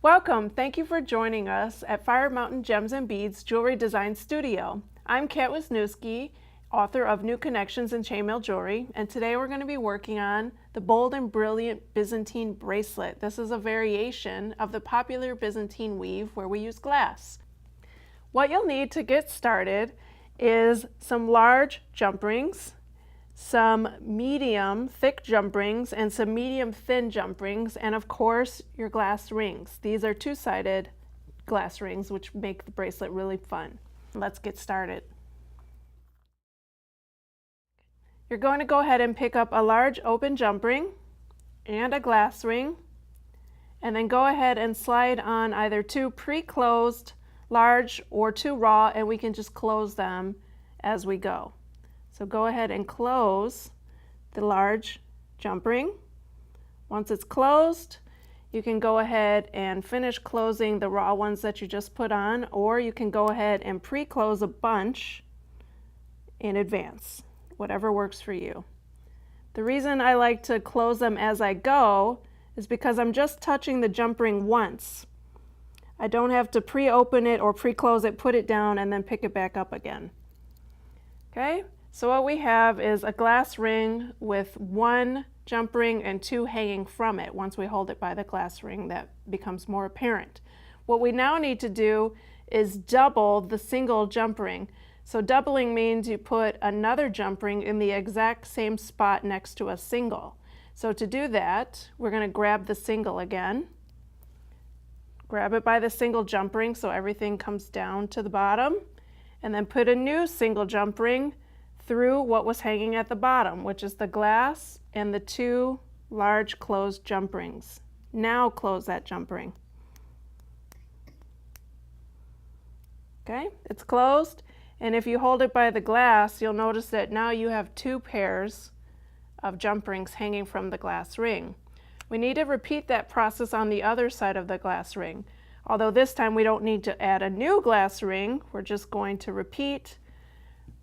Welcome! Thank you for joining us at Fire Mountain Gems and Beads Jewelry Design Studio. I'm Kat Wisniewski, author of New Connections in Chainmail Jewelry, and today we're going to be working on the Bold and Brilliant Byzantine Bracelet. This is a variation of the popular Byzantine weave where we use glass. What you'll need to get started is some large jump rings, some medium thick jump rings, and some medium thin jump rings, and of course your glass rings. These are two-sided glass rings which make the bracelet really fun. Let's get started. You're going to go ahead and pick up a large open jump ring and a glass ring, and then go ahead and slide on either two pre-closed large or two raw, and we can just close them as we go. So go ahead and close the large jump ring. Once it's closed, you can go ahead and finish closing the raw ones that you just put on, or you can go ahead and pre-close a bunch in advance, whatever works for you. The reason I like to close them as I go is because I'm just touching the jump ring once. I don't have to pre-open it or pre-close it, put it down, and then pick it back up again. Okay? So what we have is a glass ring with one jump ring and two hanging from it. Once we hold it by the glass ring, that becomes more apparent. What we now need to do is double the single jump ring. So doubling means you put another jump ring in the exact same spot next to a single. So to do that, we're going to grab the single again. Grab it by the single jump ring so everything comes down to the bottom, and then put a new single jump ring through what was hanging at the bottom, which is the glass and the two large closed jump rings. Now close that jump ring. Okay, it's closed, and if you hold it by the glass, you'll notice that now you have two pairs of jump rings hanging from the glass ring. We need to repeat that process on the other side of the glass ring. Although this time we don't need to add a new glass ring, we're just going to repeat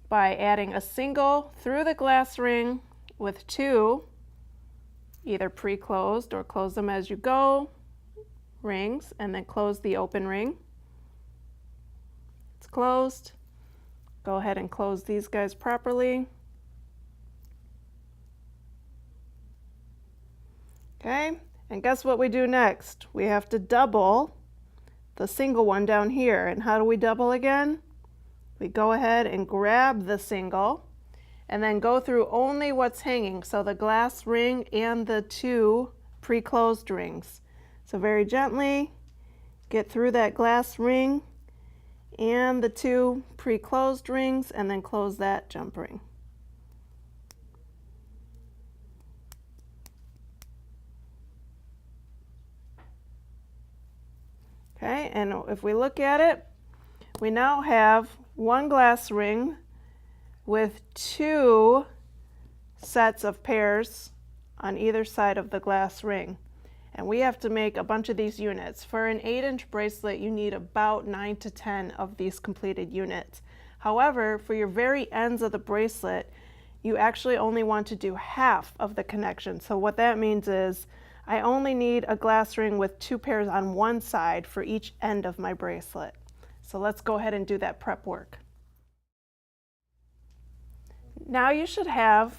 by adding a single through the glass ring with two, either pre-closed or close them as you go, rings, and then close the open ring. It's closed. Go ahead and close these guys properly. Okay, and guess what we do next? We have to double the single one down here. And how do we double again? We go ahead and grab the single and then go through only what's hanging, so the glass ring and the two pre-closed rings. So very gently get through that glass ring and the two pre-closed rings, and then close that jump ring. Okay, and if we look at it, we now have one glass ring with two sets of pairs on either side of the glass ring. And we have to make a bunch of these units. For an 8-inch bracelet, you need about 9 to 10 of these completed units. However, for your very ends of the bracelet, you actually only want to do half of the connection. So what that means is I only need a glass ring with two pairs on one side for each end of my bracelet. So let's go ahead and do that prep work. Now you should have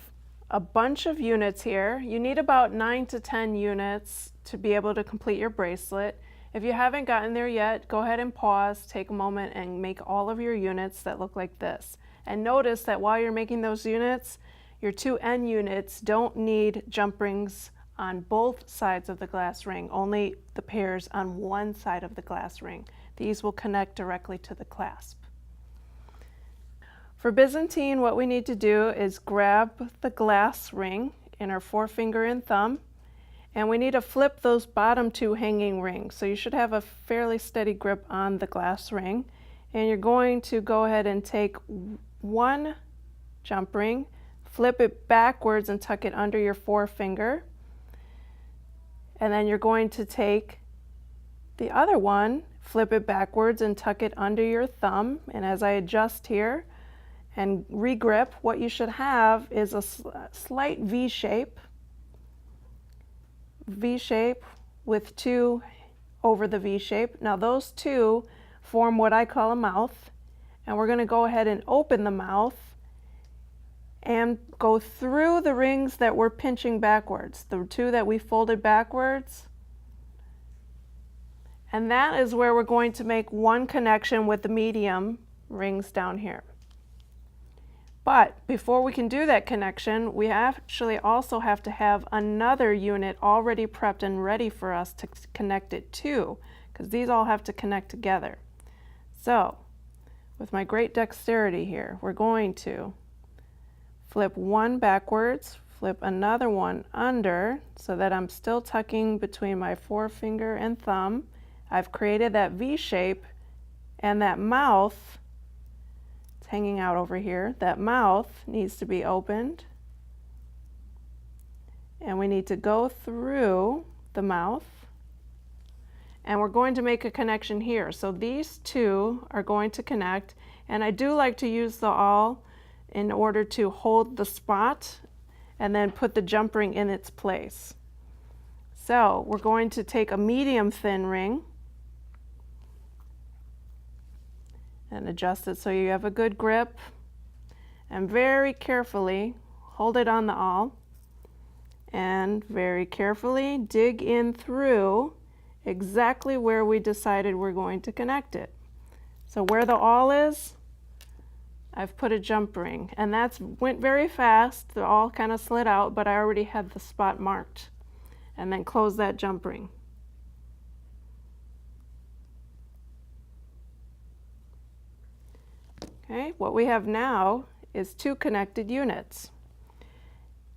a bunch of units here. You need about 9 to 10 units to be able to complete your bracelet. If you haven't gotten there yet, go ahead and pause, take a moment, and make all of your units that look like this. And notice that while you're making those units, your two end units don't need jump rings on both sides of the glass ring, only the pairs on one side of the glass ring. These will connect directly to the clasp. For Byzantine, what we need to do is grab the glass ring in our forefinger and thumb, and we need to flip those bottom two hanging rings. So you should have a fairly steady grip on the glass ring, and you're going to go ahead and take one jump ring, flip it backwards and tuck it under your forefinger, and then you're going to take the other one, flip it backwards and tuck it under your thumb. And as I adjust here and regrip, what you should have is a slight V shape with two over the V shape. Now those two form what I call a mouth, and we're going to go ahead and open the mouth and go through the rings that we're pinching backwards, the two that we folded backwards. And that is where we're going to make one connection with the medium rings down here. But before we can do that connection, we actually also have to have another unit already prepped and ready for us to connect it to, because these all have to connect together. So, with my great dexterity here, we're going to flip one backwards, flip another one under, so that I'm still tucking between my forefinger and thumb. I've created that V shape, and that mouth, it's hanging out over here, that mouth needs to be opened. And we need to go through the mouth. And we're going to make a connection here. So these two are going to connect. And I do like to use the awl in order to hold the spot and then put the jump ring in its place. So we're going to take a medium thin ring and adjust it so you have a good grip, and very carefully hold it on the awl and very carefully dig in through exactly where we decided we're going to connect it. So where the awl is, I've put a jump ring, and that's went very fast. The awl kind of slid out, but I already had the spot marked. And then close that jump ring. Okay, what we have now is two connected units.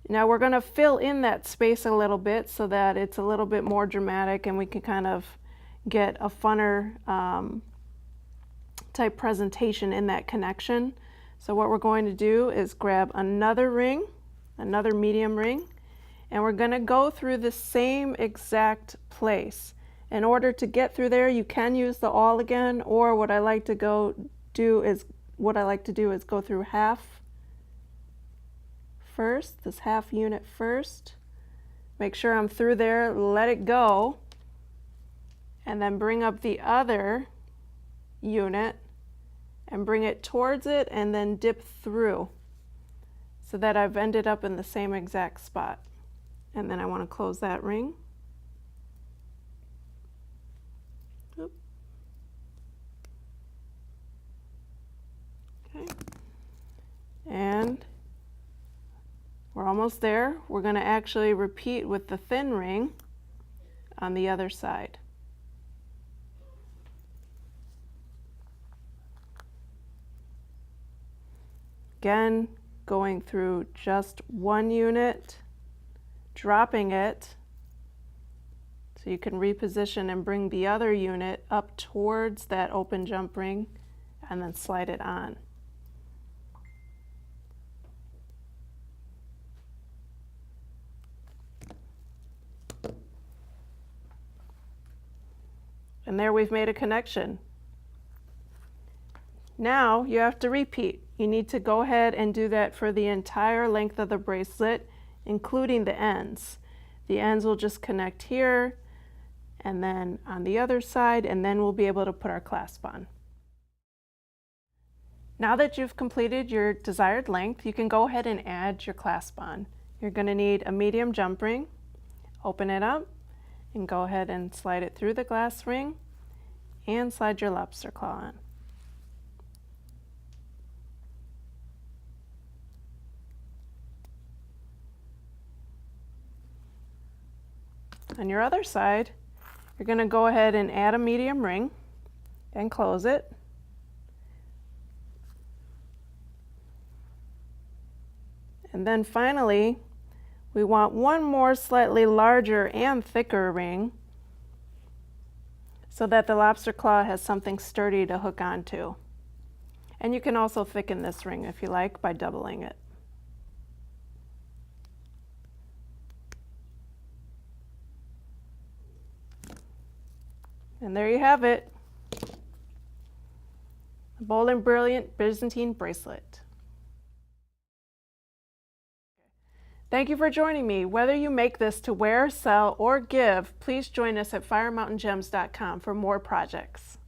Now we're going to fill in that space a little bit so that it's a little bit more dramatic and we can kind of get a funner type presentation in that connection. So what we're going to do is grab another ring, another medium ring, and we're going to go through the same exact place. In order to get through there, you can use the awl again, or what I like to do is go through half first, this half unit first. Make sure I'm through there, let it go, and then bring up the other unit and bring it towards it and then dip through so that I've ended up in the same exact spot. And then I want to close that ring. Oop. Okay. And we're almost there. We're going to actually repeat with the thin ring on the other side. Again, going through just one unit, dropping it so you can reposition and bring the other unit up towards that open jump ring and then slide it on. And there we've made a connection. Now you have to repeat. You need to go ahead and do that for the entire length of the bracelet, including the ends. The ends will just connect here and then on the other side, and then we'll be able to put our clasp on. Now that you've completed your desired length, you can go ahead and add your clasp on. You're going to need a medium jump ring. Open it up and go ahead and slide it through the glass ring and slide your lobster claw on. On your other side, you're going to go ahead and add a medium ring and close it. And then finally, we want one more slightly larger and thicker ring so that the lobster claw has something sturdy to hook onto. And you can also thicken this ring if you like by doubling it. And there you have it, a bold and brilliant Byzantine bracelet. Thank you for joining me. Whether you make this to wear, sell, or give, please join us at firemountaingems.com for more projects.